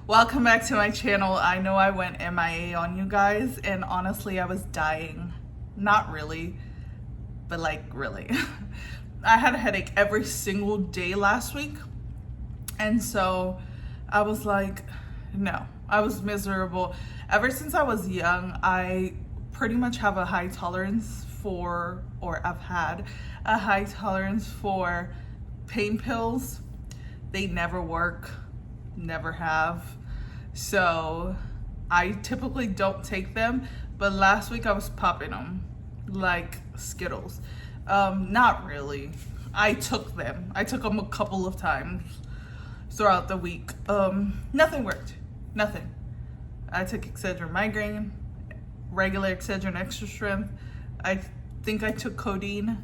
Welcome back to my channel. I know I went MIA on you guys, and honestly I was dying. Not really, but like really. I had a headache every single day last week, and so I was like, no, I was miserable. Ever since I was young, I pretty much have a high tolerance for, or I've had a high tolerance for pain pills. They never work, never have. So I typically don't take them, but last week I was popping them like Skittles. Not really. I took them a couple of times throughout the week. Nothing worked, nothing. I took Excedrin migraine, regular Excedrin extra strength. I think I took codeine.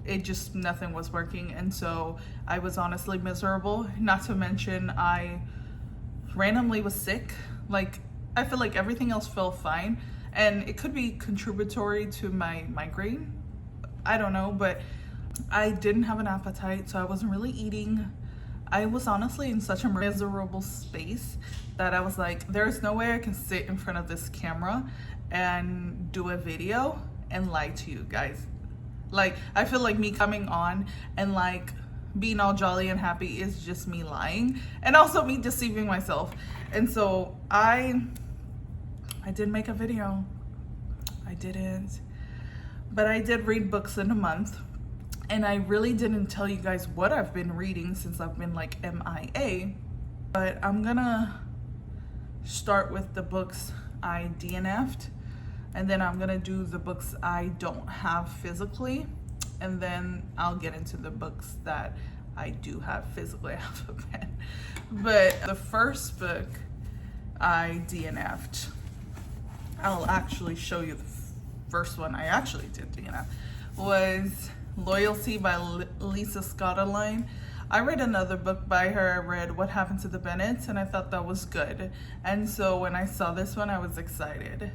It just, nothing was working, and so I was honestly miserable. Not to mention I randomly was sick. Like, I feel like everything else felt fine, and it could be contributory to my migraine, I don't know, but I didn't have an appetite, so I wasn't really eating. I was honestly in such a miserable space that I was like, there's no way I can sit in front of this camera and do a video and lie to you guys. Like, I feel like me coming on and like being all jolly and happy is just me lying, and also me deceiving myself. And so I did make a video. I didn't, but I did read books in a month, and I really didn't tell you guys what I've been reading since I've been like MIA, but I'm gonna start with the books I DNF'd, and then I'm gonna do the books I don't have physically, and then I'll get into the books that I do have physically. I have a pen. But the first book I DNF'd, I'll actually show you the first one I actually did DNF, was Loyalty by Lisa Scottoline. I read another book by her. I read What Happened to the Bennetts, and I thought that was good. And so when I saw this one, I was excited.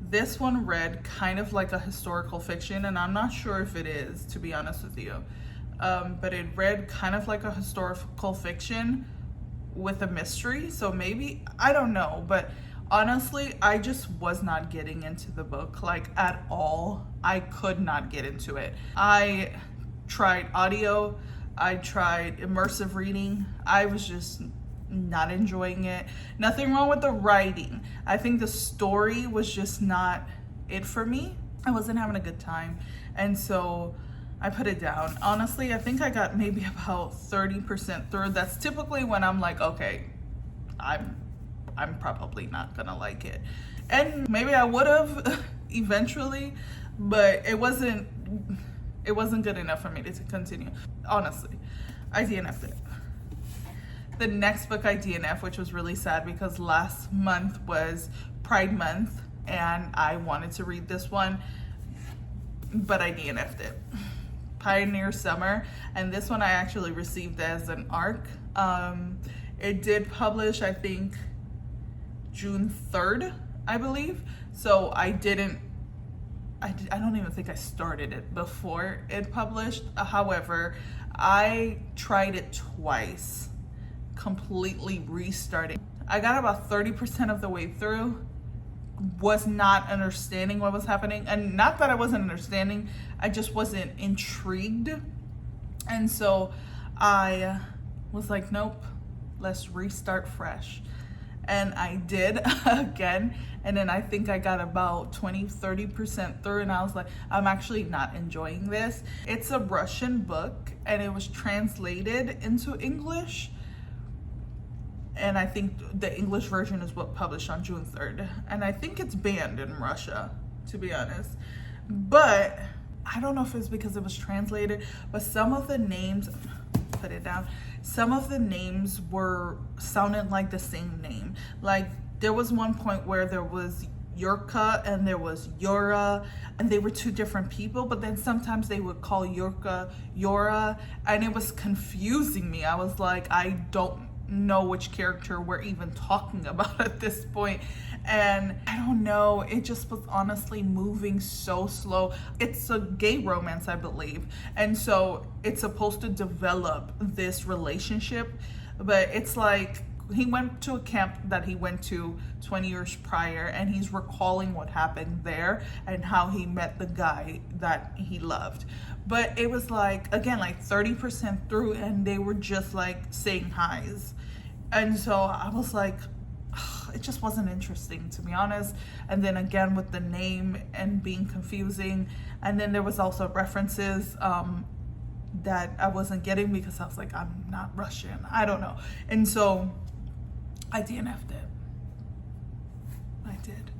This one read kind of like a historical fiction, and I'm not sure if it is, to be honest with you. But it read kind of like a historical fiction with a mystery. So maybe, I don't know, but honestly, I just was not getting into the book, like at all. I could not get into it. I tried audio, I tried immersive reading. I was just not enjoying it. Nothing wrong with the writing. I think the story was just not it for me. I wasn't having a good time, and so I put it down. Honestly, I think I got maybe about 30% through. That's typically when I'm like, okay, I'm probably not gonna like it. And maybe I would have eventually, but it wasn't good enough for me to continue. Honestly, I DNF'd it. The next book I DNF, which was really sad because last month was Pride Month and I wanted to read this one, but I DNF'd it. Pioneer Summer, and this one I actually received as an ARC. It did publish, I think, June 3rd, I believe. So I don't even think I started it before it published. However, I tried it twice, completely restarting. I got about 30% of the way through, was not understanding what was happening, and not that I wasn't understanding, I just wasn't intrigued. And so I was like, nope, let's restart fresh. And I did again, and then I think I got about 20-30% through, and I was like, I'm actually not enjoying this. It's a Russian book, and it was translated into English, and I think the English version is what published on June 3rd. And I think it's banned in Russia, to be honest. But I don't know if it's because it was translated, but some of the names, put it down, some of the names sounded like the same name. Like, there was one point where there was Yurka and there was Yura, and they were two different people, but then sometimes they would call Yurka Yora, and it was confusing me. I was like, I don't know which character we're even talking about at this point. And I don't know, it just was honestly moving so slow. It's a gay romance, I believe, and so it's supposed to develop this relationship, but it's like he went to a camp that he went to 20 years prior, and he's recalling what happened there and how he met the guy that he loved. But it was like, again, like 30% through, and they were just like saying highs. And so I was like, ugh, it just wasn't interesting, to be honest. And then again, with the name and being confusing. And then there was also references that I wasn't getting, because I was like, I'm not Russian, I don't know. And so I DNF'd it. I did.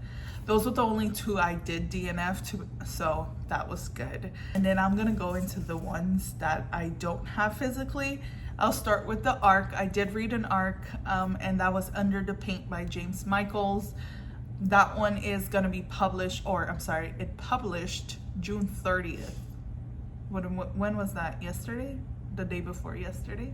Those were the only two I did DNF to, so that was good. And then I'm gonna go into the ones that I don't have physically. I'll start with the ARC. I did read an ARC, and that was Under the Paint by James Michaels. That one is gonna be published, or I'm sorry, it published June 30th. When was that? Yesterday? The day before yesterday?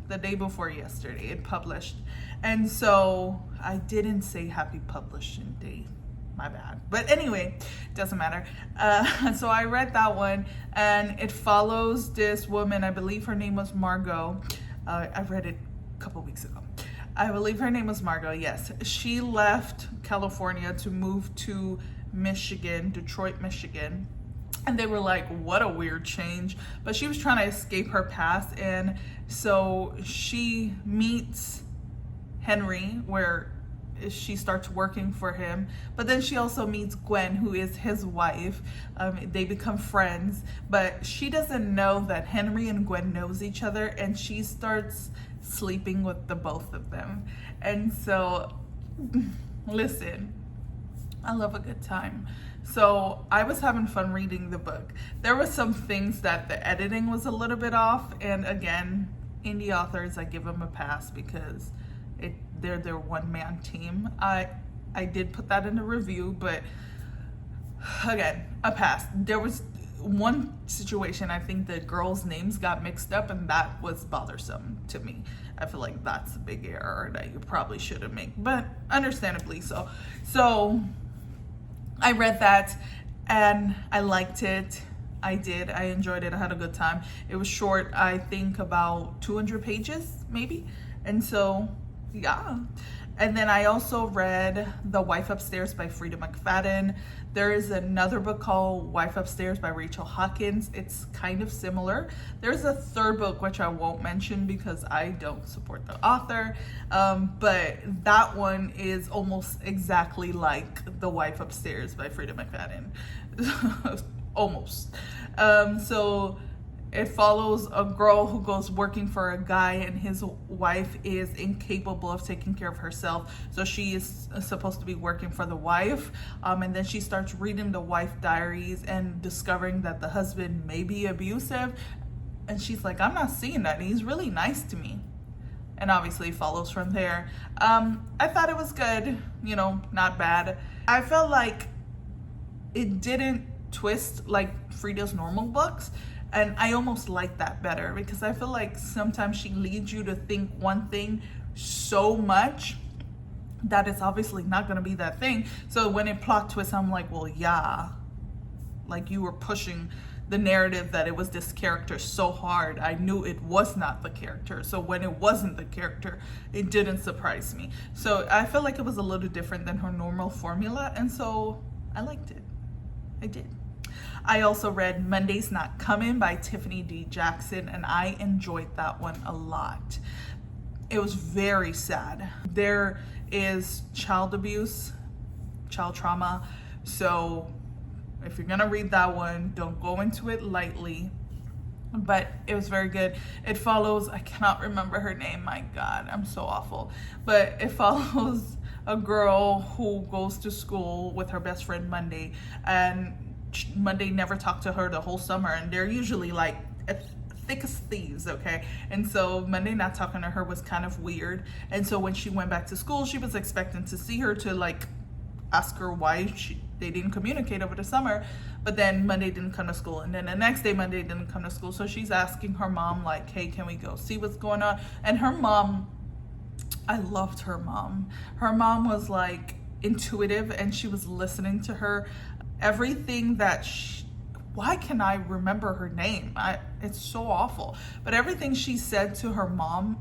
The day before yesterday it published. And so I didn't say happy publishing day, my bad, but anyway, doesn't matter. So I read that one, and it follows this woman, I believe her name was Margot. I read it a couple weeks ago. I believe her name was Margot, yes. She left California to move to Michigan, Detroit, Michigan. And they were like, what a weird change. But she was trying to escape her past. And so she meets Henry, where she starts working for him. But then she also meets Gwen, who is his wife. They become friends. But she doesn't know that Henry and Gwen knows each other. And she starts sleeping with the both of them. And so, listen, I love a good time. So I was having fun reading the book. There were some things that the editing was a little bit off. And again, indie authors, I give them a pass, because they're their one-man team. I did put that in the review, but again, a pass. There was one situation, I think the girls' names got mixed up, and that was bothersome to me. I feel like that's a big error that you probably shouldn't make, but understandably so. So I read that and I liked it. I did. I enjoyed it. I had a good time. It was short, I think about 200 pages maybe. And so, yeah. And then I also read The Wife Upstairs by Frida McFadden. There is another book called Wife Upstairs by Rachel Hawkins. It's kind of similar. There's a third book, which I won't mention because I don't support the author. But that one is almost exactly like The Wife Upstairs by Frida McFadden. Almost. So it follows a girl who goes working for a guy, and his wife is incapable of taking care of herself. So she is supposed to be working for the wife. And then she starts reading the wife diaries and discovering that the husband may be abusive. And she's like, I'm not seeing that. He's really nice to me. And obviously it follows from there. I thought it was good, you know, not bad. I felt like it didn't twist like Frida's normal books. And I almost like that better, because I feel like sometimes she leads you to think one thing so much that it's obviously not going to be that thing. So when it plot twists, I'm like, well, yeah, like you were pushing the narrative that it was this character so hard. I knew it was not the character. So when it wasn't the character, it didn't surprise me. So I felt like it was a little different than her normal formula. And so I liked it. I did. I also read Monday's Not Coming by Tiffany D. Jackson, and I enjoyed that one a lot. It was very sad. There is child abuse, child trauma. So if you're gonna read that one, don't go into it lightly. But it was very good. It follows, I cannot remember her name, my God, I'm so awful. But it follows a girl who goes to school with her best friend Monday, and Monday never talked to her the whole summer, and they're usually like thick as thieves, okay? And so Monday not talking to her was kind of weird. And so when she went back to school, she was expecting to see her, to like ask her why they didn't communicate over the summer. But then Monday didn't come to school, and then the next day Monday didn't come to school. So she's asking her mom like, hey, can we go see what's going on? And her mom, I loved her mom. Her mom was like intuitive, and she was listening to her. Everything that why can I remember her name? It's so awful. But everything she said to her mom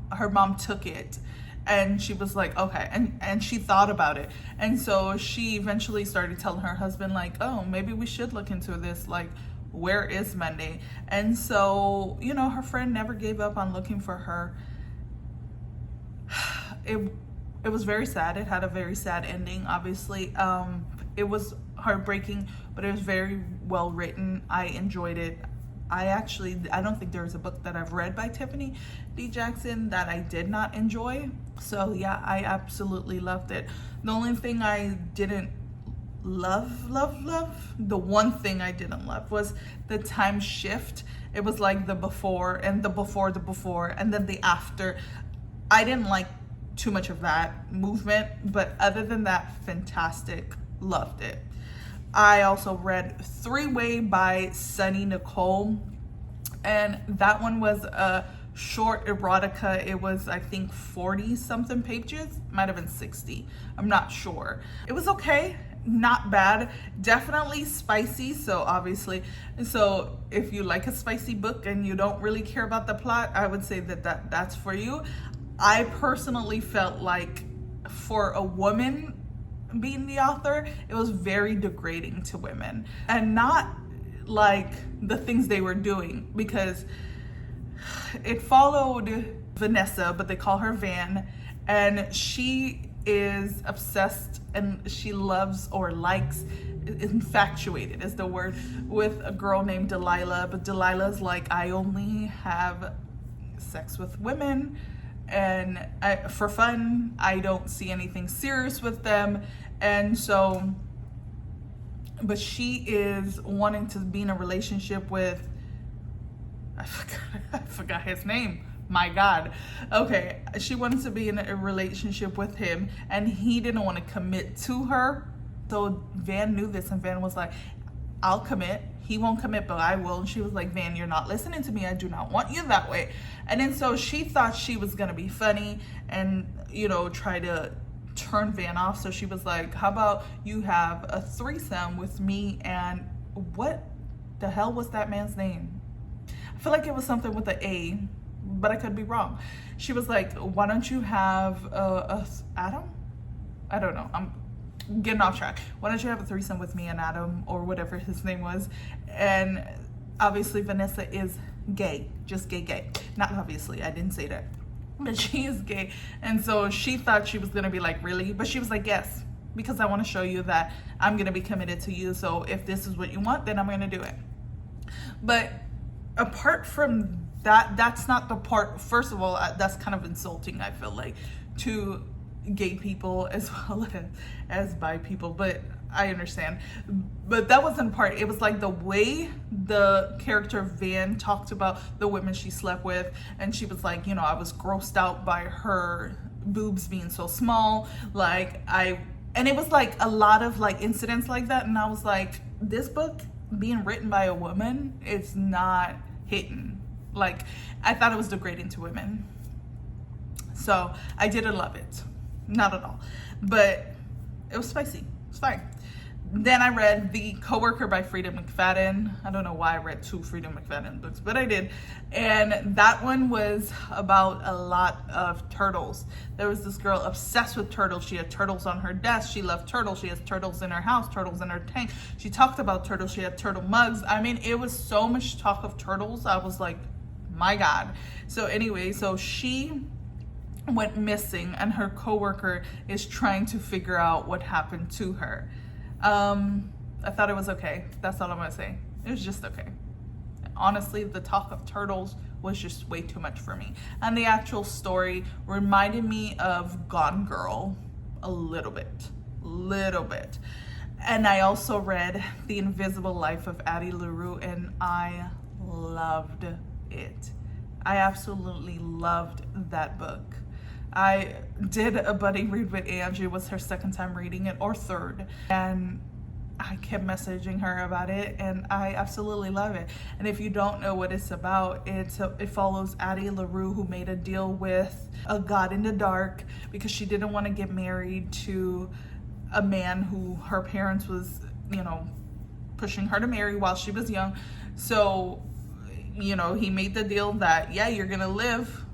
took it And she was like, okay. And she thought about it. And so she eventually started telling her husband, like, oh, maybe we should look into this. Like, where is Monday? And so, you know, her friend never gave up on looking for her. It was very sad. It had a very sad ending, obviously. It was heartbreaking, but it was very well written. I enjoyed it. I don't think there's a book that I've read by Tiffany D. Jackson that I did not enjoy. So yeah, I absolutely loved it. The only thing I didn't love, the one thing I didn't love was the time shift. It was like the before and the before and then the after. I didn't like too much of that movement, but other than that, fantastic. Loved it. I also read Three Way by Sunny Nicole, and that one was a short erotica. It was, I think, 40 something pages, might have been 60, I'm not sure. It was okay, not bad, definitely spicy. So obviously, so if you like a spicy book and you don't really care about the plot, I would say that's for you. I personally felt like for a woman being the author, it was very degrading to women, and not like the things they were doing, because it followed Vanessa, but they call her Van, and she is obsessed and she loves or likes, infatuated is the word, with a girl named Delilah. But Delilah's like, I only have sex with women and for fun. I don't see anything serious with them. And so, but she is wanting to be in a relationship with, I forgot his name. My God. Okay, she wanted to be in a relationship with him, and he didn't want to commit to her. So Van knew this, and Van was like, I'll commit. He won't commit, but I will. And she was like, Van, you're not listening to me. I do not want you that way. And then so she thought she was going to be funny and, you know, try to turn Van off. So she was like, how about you have a threesome with me and what the hell was that man's name? I feel like it was something with an A, but I could be wrong. She was like, why don't you have Adam? I don't know. I'm getting off track. Why don't you have a threesome with me and Adam, or whatever his name was? And obviously Vanessa is gay, just gay. Not obviously, I didn't say that. But she is gay. And so she thought she was going to be like, really? But she was like, yes, because I want to show you that I'm going to be committed to you. So if this is what you want, then I'm going to do it. But apart from that, that's not the part. First of all, that's kind of insulting, I feel like, to gay people as well as bi people, but I understand. But that wasn't part. It was like the way the character Van talked about the women she slept with, and she was like, you know, I was grossed out by her boobs being so small, and it was like a lot of like incidents like that, and I was like, this book being written by a woman, it's not hitting. Like, I thought it was degrading to women. So I didn't love it. Not at all. But it was spicy. It's fine. Then I read The Coworker by Frida McFadden. I don't know why I read 2 Frida McFadden books, but I did. And that one was about a lot of turtles. There was this girl obsessed with turtles. She had turtles on her desk. She loved turtles. She has turtles in her house, turtles in her tank. She talked about turtles. She had turtle mugs. I mean, it was so much talk of turtles. I was like, my God. So anyway, so she went missing, and her coworker is trying to figure out what happened to her. I thought it was okay. That's all I'm gonna say. It was just okay. Honestly, the talk of turtles was just way too much for me. And the actual story reminded me of Gone Girl a little bit. And I also read The Invisible Life of Addie LaRue, and I loved it. I absolutely loved that book. I did a buddy read with Angie. It was her second time reading it, or third. And I kept messaging her about it, and I absolutely love it. And if you don't know what it's about, it follows Addie LaRue, who made a deal with a god in the dark because she didn't want to get married to a man who her parents was, you know, pushing her to marry while she was young. So, you know, he made the deal that, yeah, you're gonna live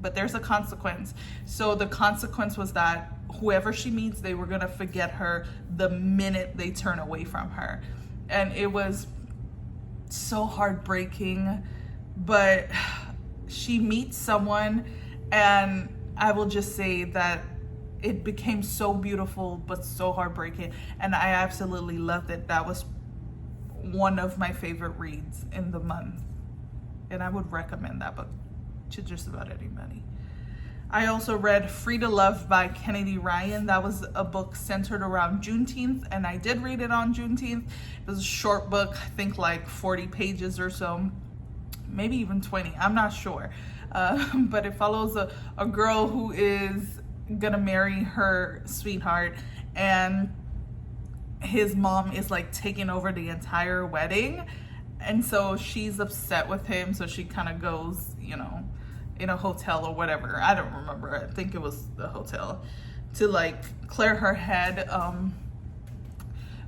but there's a consequence. So the consequence was that whoever she meets, they were gonna forget her the minute they turn away from her. And it was so heartbreaking, but she meets someone, and I will just say that it became so beautiful but so heartbreaking, and I absolutely loved it. That was one of my favorite reads in the month, and I would recommend that book to just about anybody. I also read Free to Love by Kennedy Ryan. That was a book centered around Juneteenth, and I did read it on Juneteenth. It was a short book, I think like 40 pages or so, maybe even 20, I'm not sure. But it follows a girl who is gonna marry her sweetheart, and his mom is like taking over the entire wedding, and so she's upset with him, so she kind of goes, you know, in a hotel or whatever, I don't remember, I think it was the hotel, to like clear her head.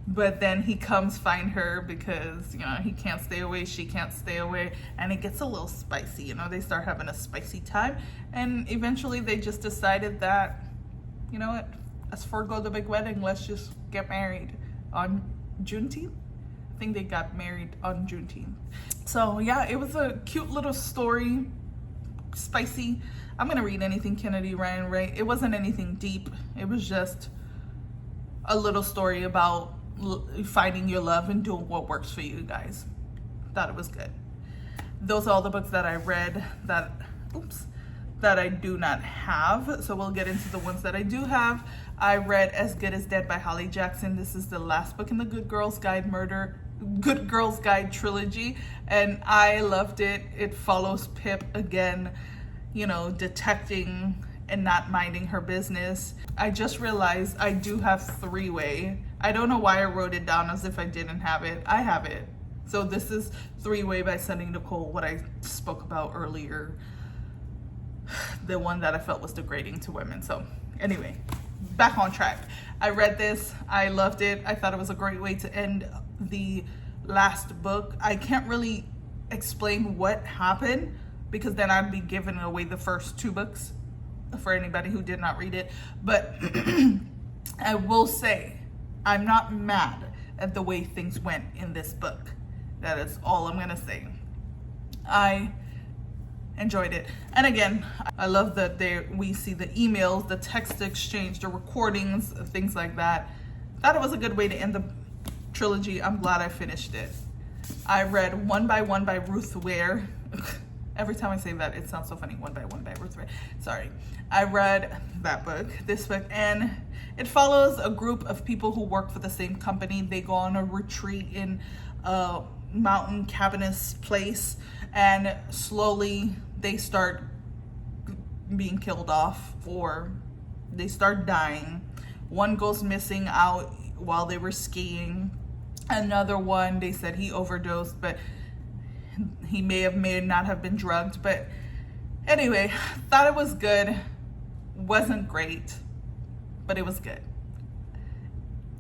But then he comes find her because, you know, he can't stay away, she can't stay away, and it gets a little spicy, you know, they start having a spicy time, and eventually they just decided that, you know what, let's forego the big wedding, let's just get married on Juneteenth. I think they got married on Juneteenth. So yeah, it was a cute little story, spicy. I'm gonna read anything Kennedy Ryan wrote. It wasn't anything deep, it was just a little story about finding your love and doing what works for you guys. Thought it was good. Those are all the books that I read that I do not have. So we'll get into the ones that I do have. I read As Good as Dead by Holly Jackson. This is the last book in the Good Girls Guide trilogy, and I loved it. It follows Pip again, you know, detecting and not minding her business. I just realized I do have three-way. I don't know why I wrote it down as if I didn't have it. I have it. So this is Three-Way by Sunny Nicole, what I spoke about earlier. The one that I felt was degrading to women. So anyway, back on track. I read this, I loved it. I thought it was a great way to end the last book. I can't really explain what happened because then I'd be giving away the first two books for anybody who did not read it. But I will say, I'm not mad at the way things went in this book. That is all I'm gonna say. I enjoyed it. And again, I love that we see the emails, the text exchange, the recordings, things like that. Thought it was a good way to end the trilogy. I'm glad I finished it. I read One by One by Ruth Ware. Every time I say that, it sounds so funny. One by One by Ruth Ware. Sorry. I read that book, this book, and it follows a group of people who work for the same company. They go on a retreat in a mountain cabinous place, and slowly they start being killed off, or they start dying. One goes missing out while they were skiing. Another one, they said he overdosed, but he may not have been drugged. But anyway, thought it was good. Wasn't great, but it was good.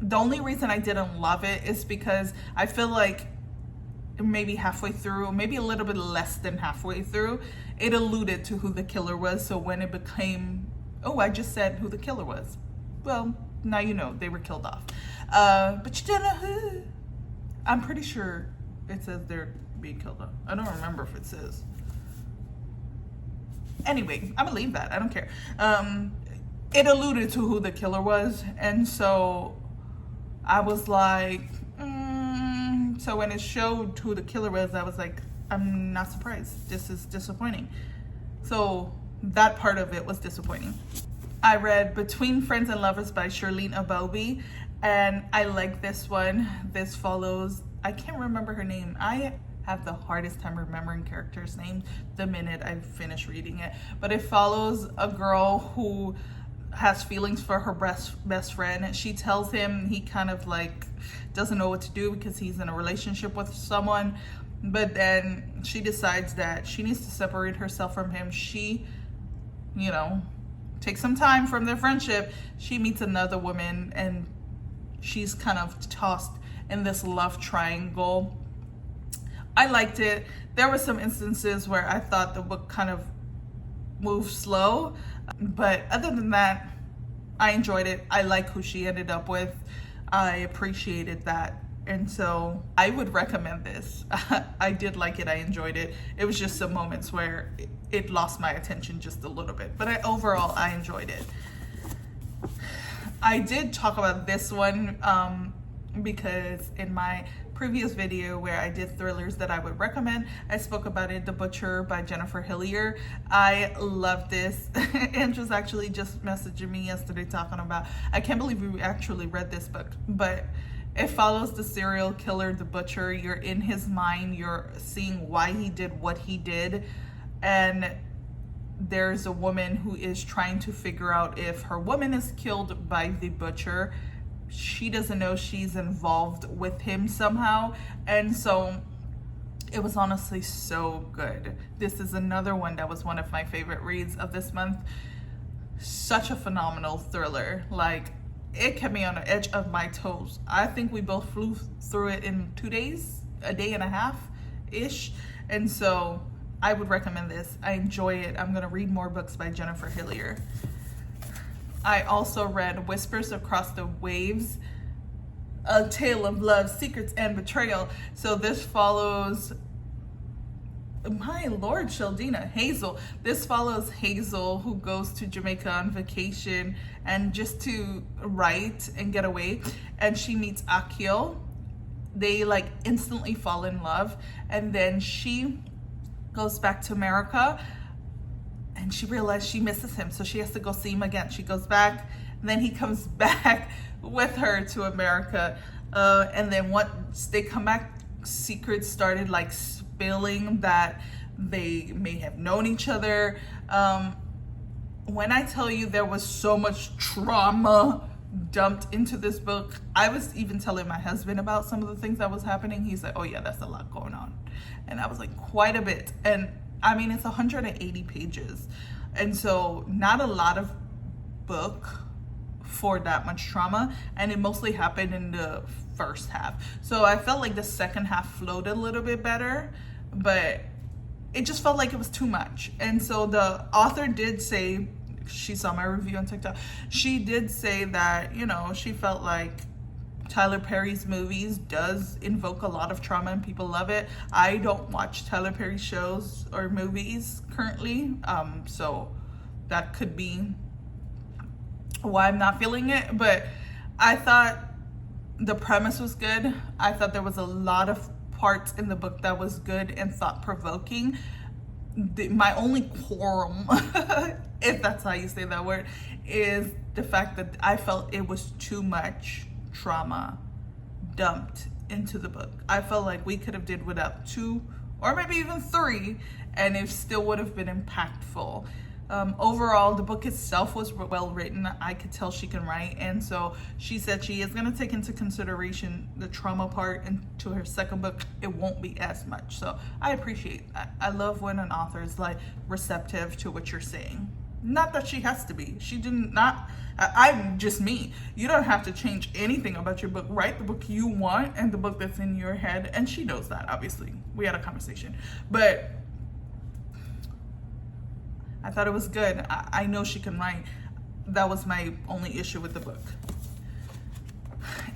The only reason I didn't love it is because I feel like maybe halfway through, maybe a little bit less than halfway through, it alluded to who the killer was. So when it became, oh, I just said who the killer was. Well, now you know, they were killed off. But you don't know who. I'm pretty sure it says they're being killed off. I don't remember if it says. Anyway, I'm gonna leave that. I don't care. It alluded to who the killer was, and so I was like, so when it showed who the killer was, I was like, I'm not surprised. This is disappointing. So that part of it was disappointing. I read Between Friends and Lovers by Shirlene Abobi, and I like this one. This follows, I can't remember her name. I have the hardest time remembering characters' names the minute I finish reading it. But it follows a girl who has feelings for her best friend. She tells him, he kind of like doesn't know what to do because he's in a relationship with someone. But then she decides that she needs to separate herself from him. She, you know, takes some time from their friendship. She meets another woman, and she's kind of tossed in this love triangle. I liked it. There were some instances where I thought the book kind of moves slow. But other than that, I enjoyed it. I like who she ended up with. I appreciated that. And so I would recommend this. I did like it. I enjoyed it. It was just some moments where it lost my attention just a little bit. But overall, I enjoyed it. I did talk about this one because in my previous video where I did thrillers that I would recommend, I spoke about it, The Butcher by Jennifer Hillier. I love this. Andrew's actually just messaging me yesterday talking about, I can't believe we actually read this book, but it follows the serial killer, The Butcher. You're in his mind, you're seeing why he did what he did, and there's a woman who is trying to figure out if her woman is killed by the butcher. She doesn't know she's involved with him somehow. And so it was honestly so good. This is another one that was one of my favorite reads of this month. Such a phenomenal thriller. Like, it kept me on the edge of my toes. I think we both flew through it in 2 days, a day and a half-ish. And so I would recommend this. I enjoy it. I'm gonna read more books by Jennifer Hillier. I also read Whispers Across the Waves, A Tale of Love, Secrets, and Betrayal. So this follows, my Lord, Sheldina, Hazel. This follows Hazel, who goes to Jamaica on vacation and just to write and get away. And she meets Akil. They like instantly fall in love. And then she goes back to America and she realized she misses him, so she has to go see him again. She goes back, and then he comes back with her to America, and then once they come back, secrets started like spilling that they may have known each other. When I tell you there was so much trauma dumped into this book, I was even telling my husband about some of the things that was happening. He's like, oh yeah, that's a lot going on. And I was like, quite a bit. And I mean, it's 180 pages. And so not a lot of book for that much trauma. And it mostly happened in the first half. So I felt like the second half flowed a little bit better, but it just felt like it was too much. And so the author did say, she saw my review on TikTok, she did say that, you know, she felt like Tyler Perry's movies does invoke a lot of trauma and people love it. I don't watch Tyler Perry shows or movies currently, so that could be why I'm not feeling it. But I thought the premise was good. I thought there was a lot of parts in the book that was good and thought-provoking. My only quorum, if that's how you say that word, is the fact that I felt it was too much trauma dumped into the book. I felt like we could have did without 2 or maybe even 3 and it still would have been impactful. Overall, the book itself was well written. I could tell she can write, and so she said she is going to take into consideration the trauma part into her second book. It won't be as much, so I appreciate that. I love when an author is like receptive to what you're saying. Not that she has to be. She did not. I'm just me. You don't have to change anything about your book. Write the book you want and the book that's in your head. And she knows that, obviously. We had a conversation. But I thought it was good. I know she can write. That was my only issue with the book.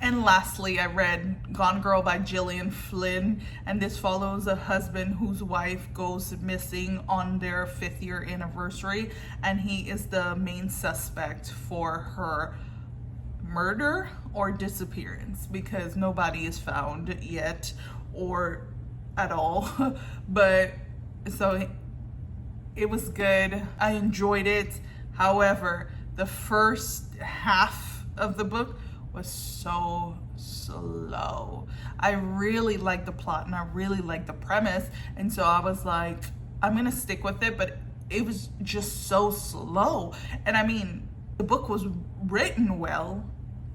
And lastly, I read Gone Girl by Gillian Flynn, and this follows a husband whose wife goes missing on their 5th year anniversary, and he is the main suspect for her murder or disappearance because nobody is found yet or at all. But so it was good. I enjoyed it. However, the first half of the book was so slow. I really liked the plot and I really liked the premise, and so I was like, I'm gonna stick with it, but it was just so slow. And I mean, the book was written well,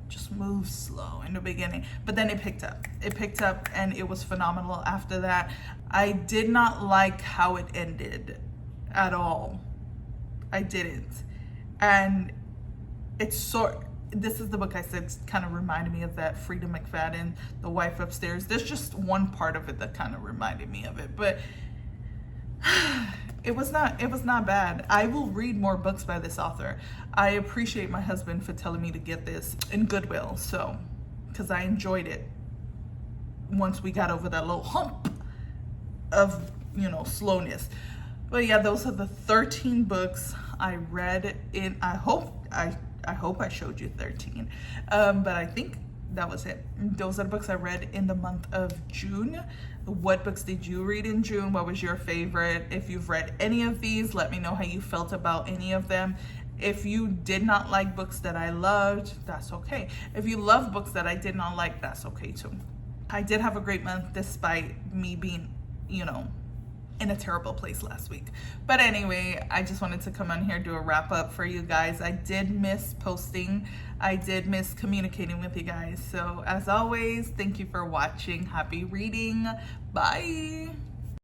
just moved slow in the beginning, but then it picked up and it was phenomenal after that. I did not like how it ended at all. I didn't. And this is the book I said kind of reminded me of that Frida McFadden, The Wife Upstairs. There's just one part of it that kind of reminded me of it, but It was not bad. I will read more books by this author. I appreciate my husband for telling me to get this in Goodwill, so, because I enjoyed it once we got over that little hump of, you know, slowness. But yeah, those are the 13 books I read in, I hope I showed you 13, but I think that was it. Those are the books I read in the month of June. What books did you read in June? What was your favorite? If you've read any of these, let me know how you felt about any of them. If you did not like books that I loved, that's okay. If you love books that I did not like, that's okay too. I did have a great month despite me being, you know, in a terrible place last week. But anyway, I just wanted to come on here, do a wrap up for you guys. I did miss posting. I did miss communicating with you guys. So as always, thank you for watching. Happy reading. Bye.